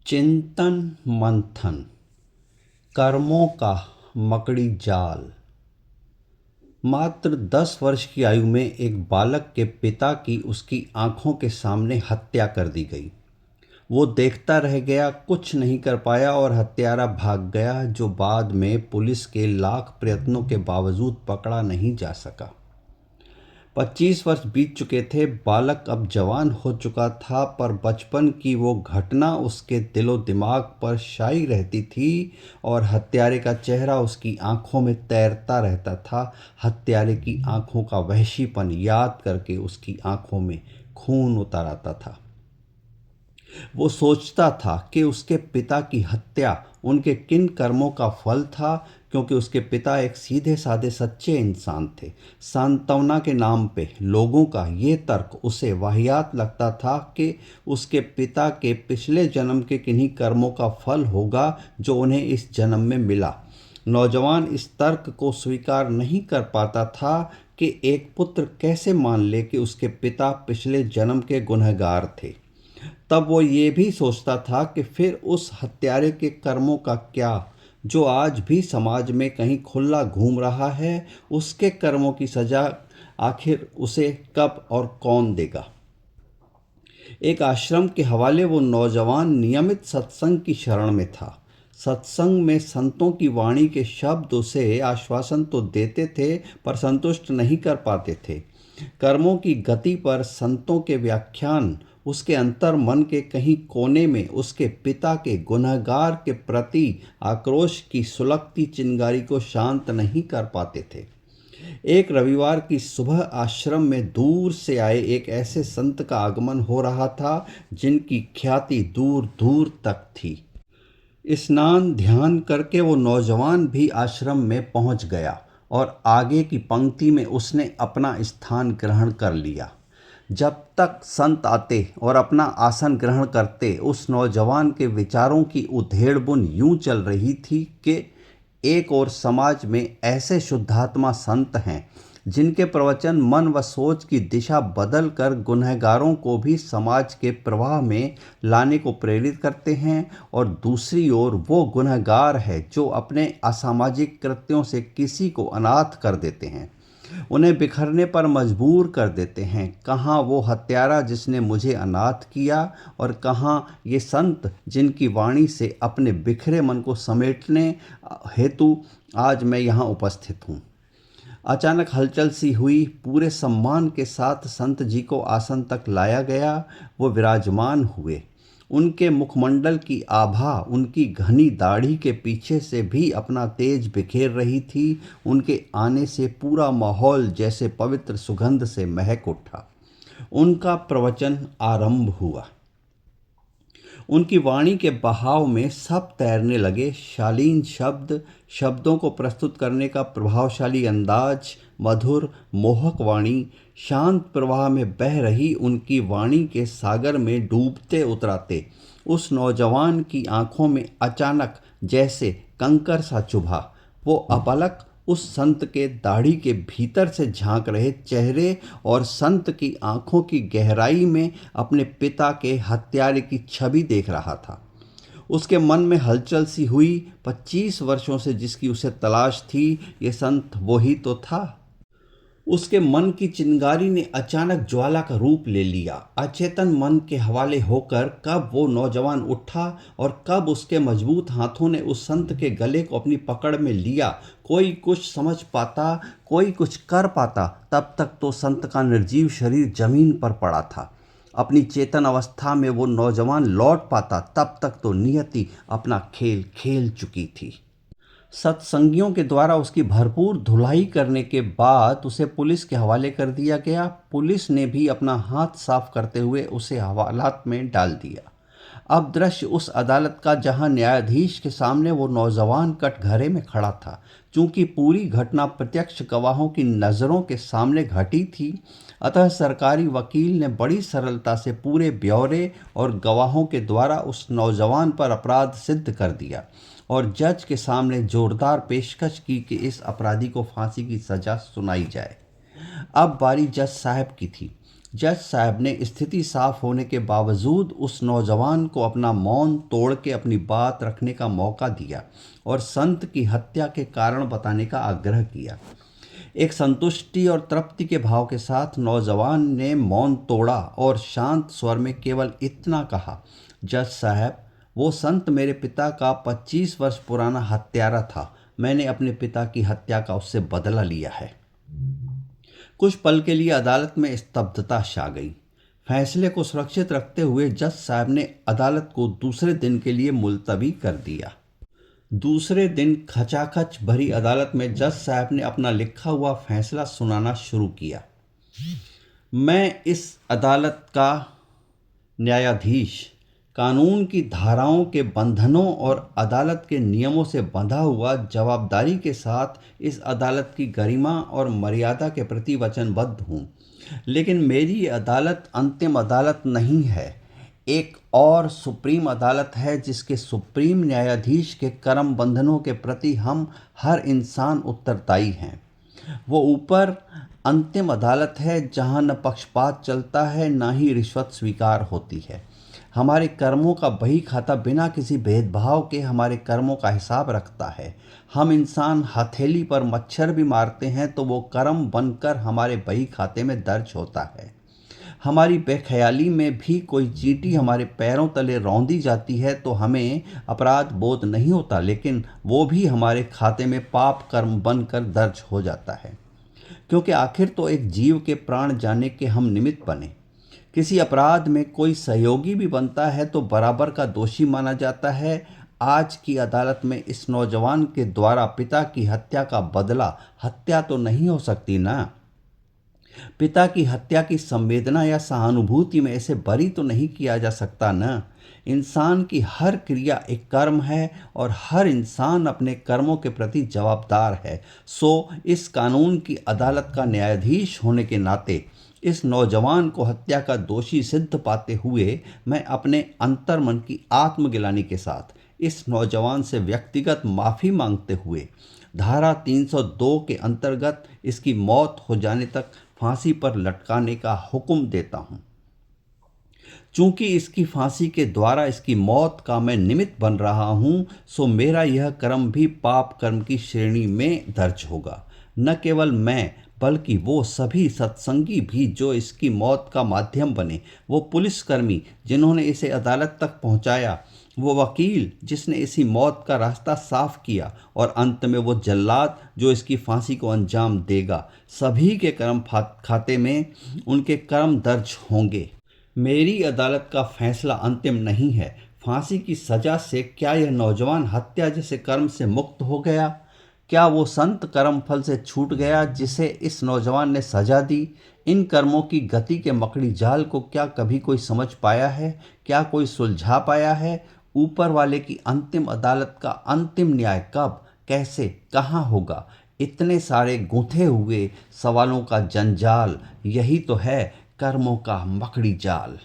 चिंतन मंथन, कर्मों का मकड़ी जाल। मात्र 10 वर्ष की आयु में एक बालक के पिता की उसकी आंखों के सामने हत्या कर दी गई। वो देखता रह गया, कुछ नहीं कर पाया और हत्यारा भाग गया, जो बाद में पुलिस के लाख प्रयत्नों के बावजूद पकड़ा नहीं जा सका। 25 वर्ष बीत चुके थे। बालक अब जवान हो चुका था, पर बचपन की वो घटना उसके दिलो दिमाग पर छाई रहती थी और हत्यारे का चेहरा उसकी आंखों में तैरता रहता था। हत्यारे की आंखों का वहशीपन याद करके उसकी आंखों में खून उतर आता था। वो सोचता था कि उसके पिता की हत्या उनके किन कर्मों का फल था, क्योंकि उसके पिता एक सीधे साधे सच्चे इंसान थे। सांत्वना के नाम पे लोगों का ये तर्क उसे वाहियात लगता था कि उसके पिता के पिछले जन्म के किन्हीं कर्मों का फल होगा जो उन्हें इस जन्म में मिला। नौजवान इस तर्क को स्वीकार नहीं कर पाता था कि एक पुत्र कैसे मान ले कि उसके पिता पिछले जन्म के गुनहगार थे। तब वो ये भी सोचता था कि फिर उस हत्यारे के कर्मों का क्या, जो आज भी समाज में कहीं खुला घूम रहा है। उसके कर्मों की सजा आखिर उसे कब और कौन देगा। एक आश्रम के हवाले वो नौजवान नियमित सत्संग की शरण में था। सत्संग में संतों की वाणी के शब्द उसे आश्वासन तो देते थे, पर संतुष्ट नहीं कर पाते थे। कर्मों की गति पर संतों के व्याख्यान उसके अंतर मन के कहीं कोने में उसके पिता के गुनहगार के प्रति आक्रोश की सुलगती चिंगारी को शांत नहीं कर पाते थे। एक रविवार की सुबह आश्रम में दूर से आए एक ऐसे संत का आगमन हो रहा था जिनकी ख्याति दूर दूर तक थी। स्नान ध्यान करके वो नौजवान भी आश्रम में पहुंच गया और आगे की पंक्ति में उसने अपना स्थान ग्रहण कर लिया। जब तक संत आते और अपना आसन ग्रहण करते, उस नौजवान के विचारों की उधेड़-बुन यूं चल रही थी कि एक और समाज में ऐसे शुद्धात्मा संत हैं जिनके प्रवचन मन व सोच की दिशा बदल कर गुनहगारों को भी समाज के प्रवाह में लाने को प्रेरित करते हैं, और दूसरी ओर वो गुनहगार है जो अपने असामाजिक कृत्यों से किसी को अनाथ कर देते हैं, उन्हें बिखरने पर मजबूर कर देते हैं। कहाँ वो हत्यारा जिसने मुझे अनाथ किया, और कहाँ ये संत जिनकी वाणी से अपने बिखरे मन को समेटने हेतु आज मैं यहाँ उपस्थित हूँ। अचानक हलचल सी हुई। पूरे सम्मान के साथ संत जी को आसन तक लाया गया। वो विराजमान हुए। उनके मुखमंडल की आभा उनकी घनी दाढ़ी के पीछे से भी अपना तेज बिखेर रही थी। उनके आने से पूरा माहौल जैसे पवित्र सुगंध से महक उठा। उनका प्रवचन आरंभ हुआ। उनकी वाणी के बहाव में सब तैरने लगे। शालीन शब्द, शब्दों को प्रस्तुत करने का प्रभावशाली अंदाज, मधुर मोहक वाणी, शांत प्रवाह में बह रही उनकी वाणी के सागर में डूबते उतराते उस नौजवान की आंखों में अचानक जैसे कंकर सा चुभा। वो अपलक उस संत के दाढ़ी के भीतर से झांक रहे चेहरे और संत की आंखों की गहराई में अपने पिता के हत्यारे की छवि देख रहा था। उसके मन में हलचल सी हुई। 25 वर्षों से जिसकी उसे तलाश थी, ये संत वही तो था। उसके मन की चिंगारी ने अचानक ज्वाला का रूप ले लिया। अचेतन मन के हवाले होकर कब वो नौजवान उठा और कब उसके मजबूत हाथों ने उस संत के गले को अपनी पकड़ में लिया। कोई कुछ समझ पाता, कोई कुछ कर पाता, तब तक तो संत का निर्जीव शरीर जमीन पर पड़ा था। अपनी चेतन अवस्था में वो नौजवान लौट पाता, तब तक तो नियति अपना खेल खेल चुकी थी। सत्संगियों के द्वारा उसकी भरपूर धुलाई करने के बाद उसे पुलिस के हवाले कर दिया गया। पुलिस ने भी अपना हाथ साफ करते हुए उसे हवालात में डाल दिया। अब दृश्य उस अदालत का जहां न्यायाधीश के सामने वो नौजवान कटघरे में खड़ा था। चूंकि पूरी घटना प्रत्यक्ष गवाहों की नज़रों के सामने घटी थी, अतः सरकारी वकील ने बड़ी सरलता से पूरे ब्यौरे और गवाहों के द्वारा उस नौजवान पर अपराध सिद्ध कर दिया और जज के सामने जोरदार पेशकश की कि इस अपराधी को फांसी की सजा सुनाई जाए। अब बारी जज साहब की थी। जज साहब ने स्थिति साफ होने के बावजूद उस नौजवान को अपना मौन तोड़ के अपनी बात रखने का मौका दिया और संत की हत्या के कारण बताने का आग्रह किया। एक संतुष्टि और तृप्ति के भाव के साथ नौजवान ने मौन तोड़ा और शांत स्वर में केवल इतना कहा, जज साहब, वो संत मेरे पिता का 25 वर्ष पुराना हत्यारा था। मैंने अपने पिता की हत्या का उससे बदला लिया है। कुछ पल के लिए अदालत में स्तब्धता छा गई। फैसले को सुरक्षित रखते हुए जज साहब ने अदालत को दूसरे दिन के लिए मुलतवी कर दिया। दूसरे दिन खचाखच भरी अदालत में जज साहब ने अपना लिखा हुआ फैसला सुनाना शुरू किया। मैं इस अदालत का न्यायाधीश, कानून की धाराओं के बंधनों और अदालत के नियमों से बंधा हुआ, जवाबदारी के साथ इस अदालत की गरिमा और मर्यादा के प्रति वचनबद्ध हूँ। लेकिन मेरी अदालत अंतिम अदालत नहीं है। एक और सुप्रीम अदालत है जिसके सुप्रीम न्यायाधीश के कर्म बंधनों के प्रति हम हर इंसान उत्तरदायी हैं। वो ऊपर अंतिम अदालत है जहाँ न पक्षपात चलता है न ही रिश्वत स्वीकार होती है। हमारे कर्मों का बही खाता बिना किसी भेदभाव के हमारे कर्मों का हिसाब रखता है। हम इंसान हथेली पर मच्छर भी मारते हैं तो वो कर्म बनकर हमारे बही खाते में दर्ज होता है। हमारी बेख्याली में भी कोई चींटी हमारे पैरों तले रौंदी जाती है तो हमें अपराध बोध नहीं होता, लेकिन वो भी हमारे खाते में पाप कर्म बनकर दर्ज हो जाता है, क्योंकि आखिर तो एक जीव के प्राण जाने के हम निमित्त बने। किसी अपराध में कोई सहयोगी भी बनता है तो बराबर का दोषी माना जाता है। आज की अदालत में इस नौजवान के द्वारा पिता की हत्या का बदला हत्या तो नहीं हो सकती ना। पिता की हत्या की संवेदना या सहानुभूति में इसे बरी तो नहीं किया जा सकता न। इंसान की हर क्रिया एक कर्म है और हर इंसान अपने कर्मों के प्रति जवाबदार है। सो इस कानून की अदालत का न्यायाधीश होने के नाते इस नौजवान को हत्या का दोषी सिद्ध पाते हुए मैं अपने अंतर्मन की आत्मगिलानी के साथ इस नौजवान से व्यक्तिगत माफ़ी मांगते हुए धारा 302 के अंतर्गत इसकी मौत हो जाने तक फांसी पर लटकाने का हुक्म देता हूँ। चूंकि इसकी फांसी के द्वारा इसकी मौत का मैं निमित्त बन रहा हूँ, सो मेरा यह कर्म भी पाप कर्म की श्रेणी में दर्ज होगा। न केवल मैं बल्कि वो सभी सत्संगी भी जो इसकी मौत का माध्यम बने, वो पुलिसकर्मी जिन्होंने इसे अदालत तक पहुँचाया, वो वकील जिसने इसी मौत का रास्ता साफ किया और अंत में वो जल्लाद जो इसकी फांसी को अंजाम देगा, सभी के कर्म खाते में उनके कर्म दर्ज होंगे। मेरी अदालत का फैसला अंतिम नहीं है। फांसी की सज़ा से क्या यह नौजवान हत्या जैसे कर्म से मुक्त हो गया? क्या वो संत कर्म फल से छूट गया जिसे इस नौजवान ने सजा दी? इन कर्मों की गति के मकड़ी जाल को क्या कभी कोई समझ पाया है? क्या कोई सुलझा पाया है? ऊपर वाले की अंतिम अदालत का अंतिम न्याय कब, कैसे, कहाँ होगा? इतने सारे गूंथे हुए सवालों का जंजाल, यही तो है कर्मों का मकड़ी जाल।